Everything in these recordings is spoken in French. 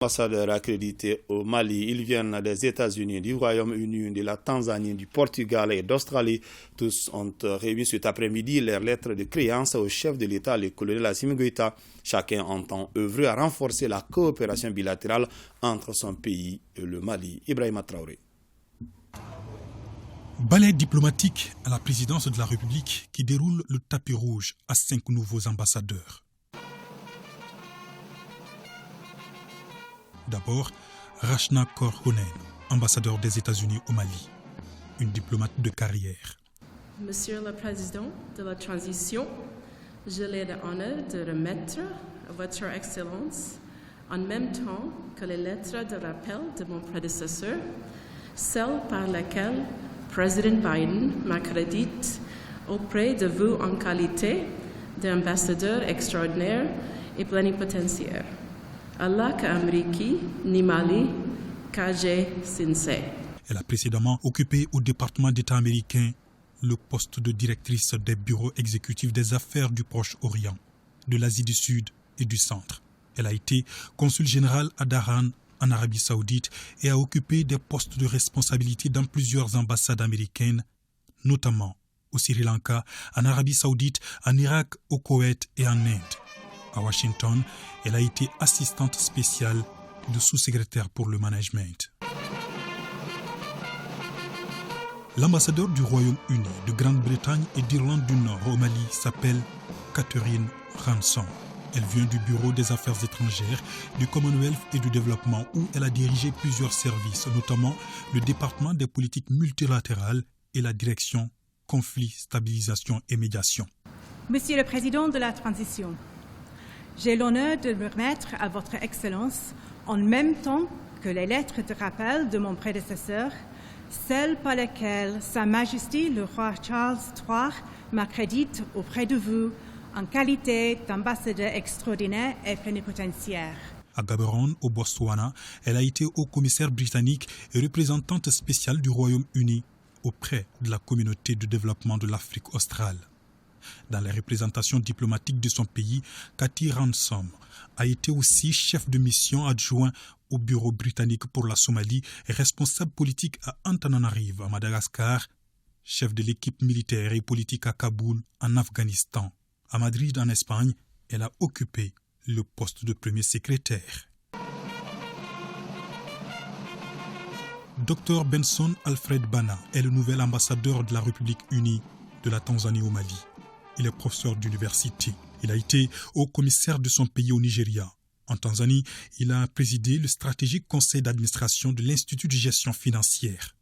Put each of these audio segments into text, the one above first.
Ambassadeurs accrédités au Mali, ils viennent des États-Unis, du Royaume-Uni, de la Tanzanie, du Portugal et d'Australie. Tous ont remis cet après-midi leurs lettres de créance au chef de l'État, le colonel Assimi Goïta. Chacun entend œuvrer à renforcer la coopération bilatérale entre son pays et le Mali. Ibrahima Traoré. Balai diplomatique à la présidence de la République qui déroule le tapis rouge à 5 nouveaux ambassadeurs. D'abord, Rachna Kaur-Honen, ambassadeur des États-Unis au Mali, une diplomate de carrière. Monsieur le Président de la Transition, j'ai l'honneur de remettre à Votre Excellence, en même temps que les lettres de rappel de mon prédécesseur, celle par laquelle Président Biden m'accrédite auprès de vous en qualité d'ambassadeur extraordinaire et plénipotentiaire. Allah Amriki Nimali Kaje Sinsei. Elle a précédemment occupé au département d'État américain le poste de directrice des bureaux exécutifs des affaires du Proche-Orient, de l'Asie du Sud et du Centre. Elle a été consul général à Dharan, en Arabie Saoudite, et a occupé des postes de responsabilité dans plusieurs ambassades américaines, notamment au Sri Lanka, en Arabie Saoudite, en Irak, au Koweït et en Inde. À Washington, elle a été assistante spéciale de sous-secrétaire pour le management. L'ambassadeur du Royaume-Uni, de Grande-Bretagne et d'Irlande du Nord au Mali s'appelle Catherine Ransom. Elle vient du Bureau des Affaires étrangères, du Commonwealth et du Développement où elle a dirigé plusieurs services, notamment le département des politiques multilatérales et la direction conflit, stabilisation et médiation. Monsieur le Président de la Transition, j'ai l'honneur de me remettre à Votre Excellence, en même temps que les lettres de rappel de mon prédécesseur, celles par lesquelles Sa Majesté le roi Charles III m'accrédite auprès de vous en qualité d'ambassadeur extraordinaire et plénipotentiaire. À Gaborone, au Botswana, elle a été haut-commissaire britannique et représentante spéciale du Royaume-Uni auprès de la communauté de développement de l'Afrique australe. Dans les représentations diplomatiques de son pays, Cathy Ransom a été aussi chef de mission adjoint au bureau britannique pour la Somalie et responsable politique à Antananarivo, à Madagascar, chef de l'équipe militaire et politique à Kaboul, en Afghanistan. À Madrid, en Espagne, elle a occupé le poste de premier secrétaire. Dr Benson Alfred Bana est le nouvel ambassadeur de la République unie de la Tanzanie au Mali. Il est professeur d'université. Il a été haut-commissaire de son pays au Nigeria. En Tanzanie, il a présidé le stratégique conseil d'administration de l'Institut de gestion financière.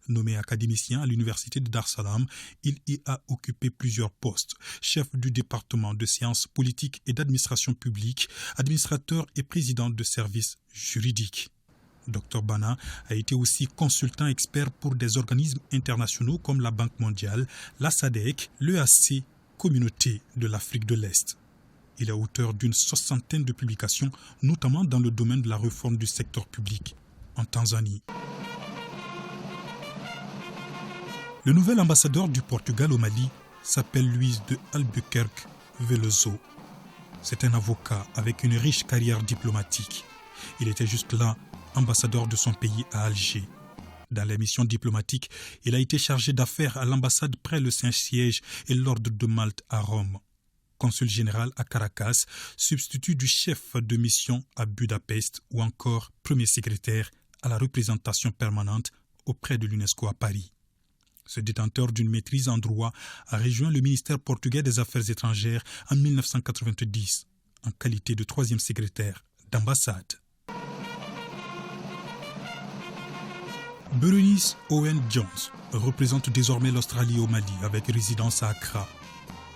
Nommé académicien à l'université de Dar es Salaam, il y a occupé plusieurs postes. Chef du département de sciences politiques et d'administration publique, administrateur et président de services juridiques. Dr Bana a été aussi consultant expert pour des organismes internationaux comme la Banque mondiale, la SADC, l'EAC, Communauté de l'Afrique de l'Est. Il est auteur d'une 60aine de publications, notamment dans le domaine de la réforme du secteur public en Tanzanie. Le nouvel ambassadeur du Portugal au Mali s'appelle Luís de Albuquerque Veloso. C'est un avocat avec une riche carrière diplomatique. Il était jusque-là ambassadeur de son pays à Alger. Dans les missions diplomatiques, il a été chargé d'affaires à l'ambassade près le Saint-Siège et l'Ordre de Malte à Rome. Consul général à Caracas, substitut du chef de mission à Budapest ou encore premier secrétaire à la représentation permanente auprès de l'UNESCO à Paris. Ce détenteur d'une maîtrise en droit a rejoint le ministère portugais des Affaires étrangères en 1990 en qualité de troisième secrétaire d'ambassade. Berenice Owen Jones représente désormais l'Australie au Mali avec résidence à Accra.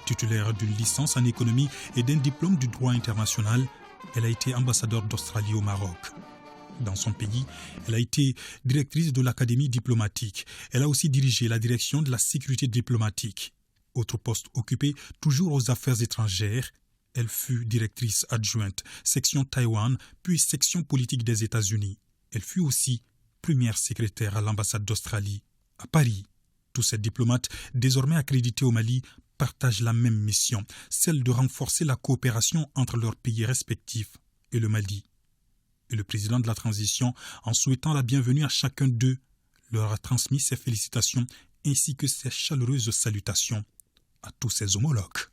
Titulaire d'une licence en économie et d'un diplôme du droit international, elle a été ambassadeur d'Australie au Maroc. Dans son pays, elle a été directrice de l'Académie diplomatique. Elle a aussi dirigé la direction de la sécurité diplomatique. Autre poste occupé, toujours aux affaires étrangères, elle fut directrice adjointe, section Taïwan, puis section politique des États-Unis. Elle fut aussi première secrétaire à l'ambassade d'Australie à Paris. Tous ces diplomates, désormais accrédités au Mali, partagent la même mission, celle de renforcer la coopération entre leurs pays respectifs et le Mali. Et le président de la transition, en souhaitant la bienvenue à chacun d'eux, leur a transmis ses félicitations ainsi que ses chaleureuses salutations à tous ses homologues.